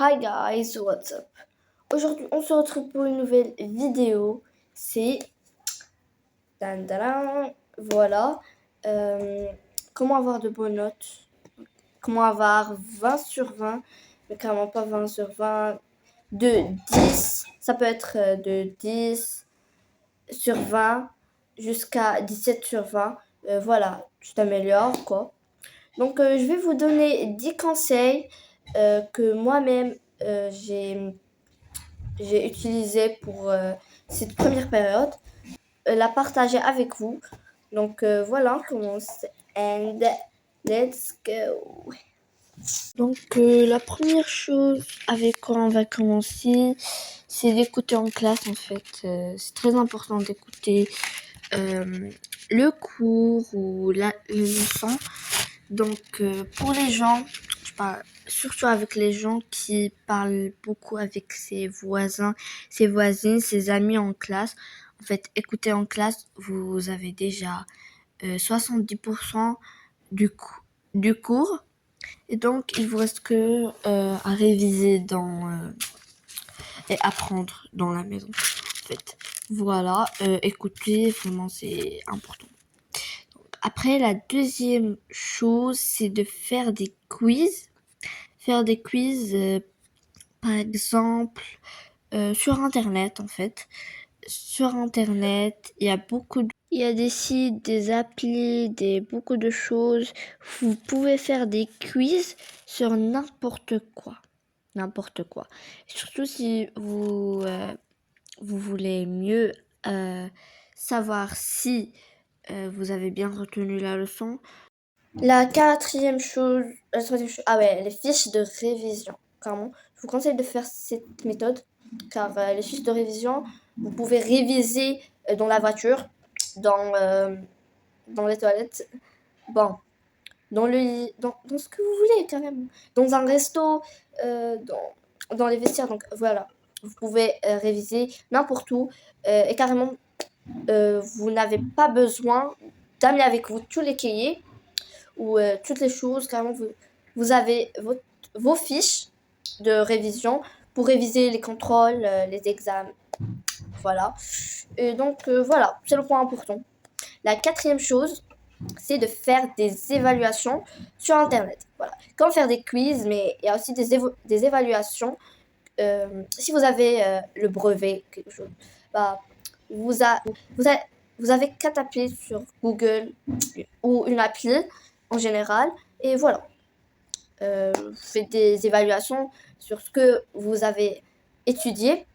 Hi guys, what's up? Aujourd'hui, on se retrouve pour une nouvelle vidéo. C'est... Voilà. Comment avoir de bonnes notes. Comment avoir 20 sur 20. Mais carrément pas 20 sur 20. De 10. Ça peut être de 10 sur 20 jusqu'à 17 sur 20. Voilà, tu t'améliores, quoi. Donc, je vais vous donner 10 conseils que moi-même j'ai utilisé pour cette première période, la partager avec vous. Donc, voilà, on commence. And let's go. Donc, la première chose avec quoi on va commencer, c'est d'écouter en classe, en fait. C'est très important d'écouter le cours ou la leçon. Donc, pour les gens, je parle surtout avec les gens qui parlent beaucoup avec ses voisins, ses voisines, ses amis en classe. En fait, écoutez en classe, vous avez déjà 70% du cours. Et donc, il vous reste que à réviser et apprendre dans la maison. En fait, voilà, écouter, vraiment, c'est important. Après, la deuxième chose, c'est de faire des quiz. Faire des quiz, par exemple, sur Internet, en fait. Sur Internet, il y a des sites, des applis, beaucoup de choses. Vous pouvez faire des quiz sur n'importe quoi. N'importe quoi. Surtout si vous voulez mieux savoir si vous avez bien retenu la leçon. La troisième chose, ah ouais, les fiches de révision. Carrément, je vous conseille de faire cette méthode, car les fiches de révision, vous pouvez réviser dans la voiture, dans les toilettes, bon, dans le lit, dans ce que vous voulez carrément, dans un resto, dans les vestiaires. Donc voilà, vous pouvez réviser n'importe où et carrément, vous n'avez pas besoin d'amener avec vous tous les cahiers ou toutes les choses. Carrément, vous avez vos fiches de révision pour réviser les contrôles, les examens. Voilà. Et donc, voilà, c'est le point important. La quatrième chose, c'est de faire des évaluations sur Internet. Voilà. Comme faire des quiz, mais il y a aussi des évaluations. Si vous avez le brevet, quelque chose, bah, vous avez qu'à taper sur Google ou une appli en général. Et voilà. Vous faites des évaluations sur ce que vous avez étudié.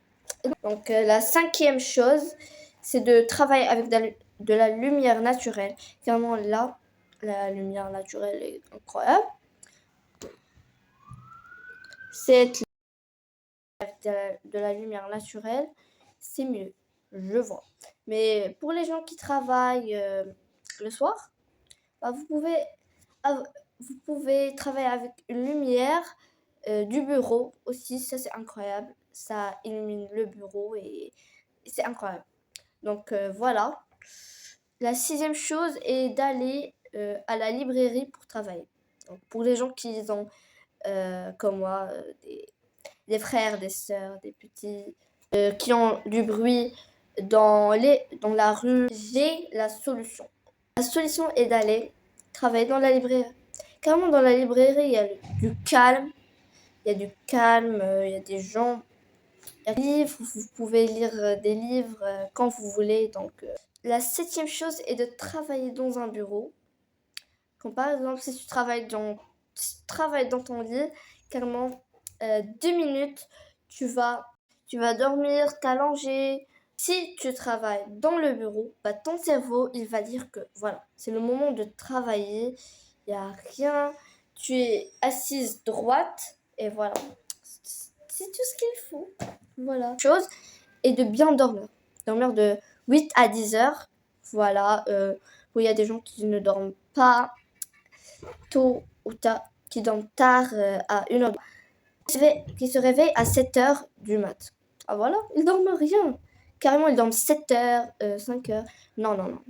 Donc, la cinquième chose, c'est de travailler avec de la lumière naturelle. Carrément, là, la lumière naturelle est incroyable. C'est de la lumière naturelle, c'est mieux, je vois. Mais pour les gens qui travaillent le soir, bah, vous pouvez travailler avec une lumière du bureau aussi. Ça, c'est incroyable. Ça illumine le bureau et c'est incroyable. Donc, voilà. La sixième chose est d'aller à la librairie pour travailler. Donc, pour les gens qui ont, comme moi, des frères, des sœurs, des petits, qui ont du bruit dans la rue, j'ai la solution. La solution est d'aller travailler dans la librairie. Carrément, dans la librairie, il y a du calme. Il y a du calme, il y a des gens. Il y a des livres, vous pouvez lire des livres quand vous voulez. Donc, la septième chose est de travailler dans un bureau. Comme par exemple, si tu travailles dans ton lit, carrément, 2 minutes, tu vas dormir, t'allonger. Si tu travailles dans le bureau, bah, ton cerveau, il va dire que voilà, c'est le moment de travailler. Il n'y a rien. Tu es assise droite et voilà. C'est tout ce qu'il faut. Voilà. Chose est de bien dormir. Dormir de 8 à 10 heures. Voilà. Où il y a des gens qui ne dorment pas tôt ou tard, qui dorment tard à 1 heure. Qui se réveillent à 7 heures du mat. Ah voilà, ils dorment rien. Carrément, ils dorment 7 heures, 5 heures. Non, non, non.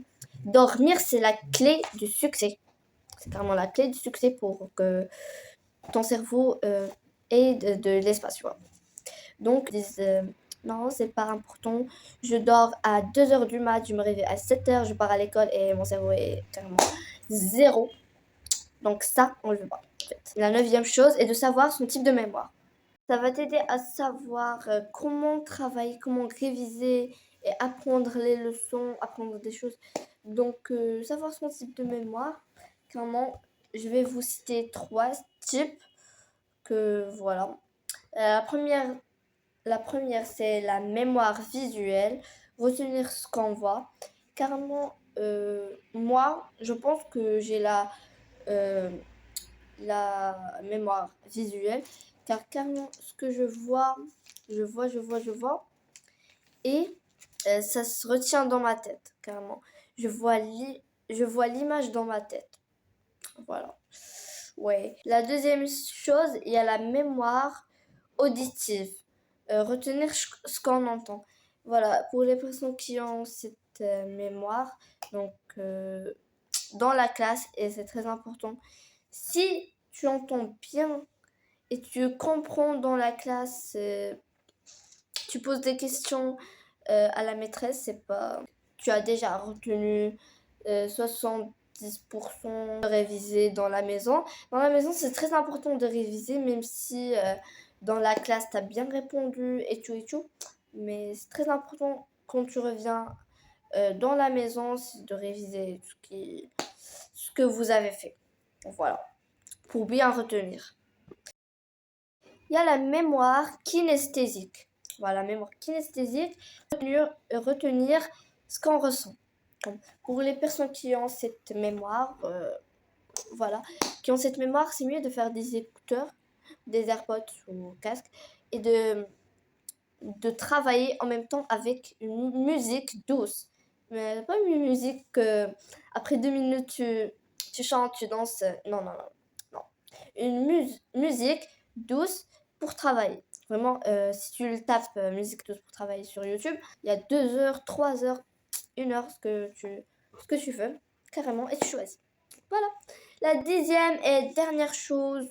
Dormir, c'est la clé du succès. C'est carrément la clé du succès pour que ton cerveau et de l'espace, tu vois. Donc, ils disent, non, c'est pas important. Je dors à 2h du mat, je me réveille à 7h, je pars à l'école et mon cerveau est carrément zéro. Donc ça, on le veut pas. En fait. La 9e chose est de savoir son type de mémoire. Ça va t'aider à savoir comment travailler, comment réviser et apprendre les leçons, apprendre des choses. Donc, savoir son type de mémoire, clairement, je vais vous citer 3 types que voilà. La première, c'est la mémoire visuelle, retenir ce qu'on voit. Carrément, moi, je pense que j'ai la mémoire visuelle, car carrément, ce que je vois, et ça se retient dans ma tête, carrément. Je vois l'image dans ma tête. Voilà. Ouais. La deuxième chose, il y a la mémoire auditive. Retenir ce qu'on entend. Voilà, pour les personnes qui ont cette mémoire, donc dans la classe, et c'est très important, si tu entends bien et tu comprends dans la classe, tu poses des questions à la maîtresse, c'est pas... Tu as déjà retenu 70% révisé dans la maison. Dans la maison, c'est très important de réviser, même si dans la classe, tu as bien répondu et tout et tout. Mais c'est très important quand tu reviens dans la maison, c'est de réviser ce que vous avez fait. Voilà, pour bien retenir. Il y a la mémoire kinesthésique. Voilà, la mémoire kinesthésique, retenir ce qu'on ressent. Pour les personnes qui ont cette mémoire, voilà, qui ont cette mémoire, c'est mieux de faire des écouteurs, des AirPods ou casques et de travailler en même temps avec une musique douce. Mais pas une musique que après 2 minutes tu chantes, tu danses. Non, non, non. Non. Une musique douce pour travailler. Vraiment, si tu le tapes musique douce pour travailler sur YouTube, il y a 2 heures, 3 heures, 1 heure, ce que tu veux, carrément, et tu choisis. Voilà. La 10e et dernière chose,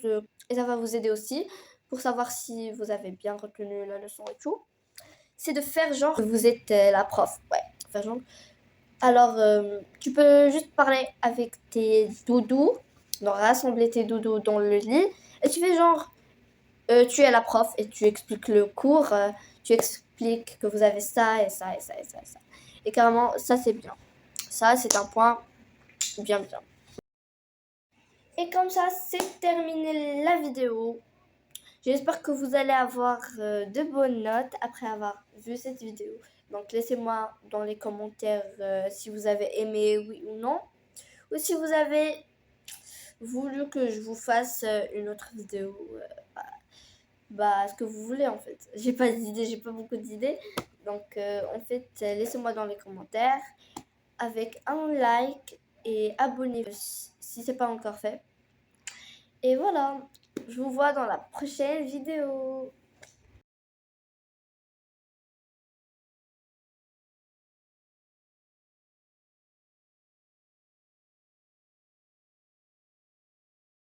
et ça va vous aider aussi pour savoir si vous avez bien retenu la leçon et tout, c'est de faire genre que vous êtes la prof. Ouais, faire genre. Alors, tu peux juste parler avec tes doudous, donc rassembler tes doudous dans le lit, et tu fais genre, tu es la prof et tu expliques le cours, tu expliques que vous avez ça et ça et ça et ça et ça. Et carrément, ça c'est bien. Ça, c'est un point bien bien. Et comme ça, c'est terminé la vidéo. J'espère que vous allez avoir de bonnes notes après avoir vu cette vidéo. Donc laissez-moi dans les commentaires si vous avez aimé, oui ou non. Ou si vous avez voulu que je vous fasse une autre vidéo. Ce que vous voulez en fait. J'ai pas d'idées, j'ai pas beaucoup d'idées. Donc en fait, laissez-moi dans les commentaires avec un like et abonnez-vous si c'est pas encore fait. Et voilà, je vous vois dans la prochaine vidéo.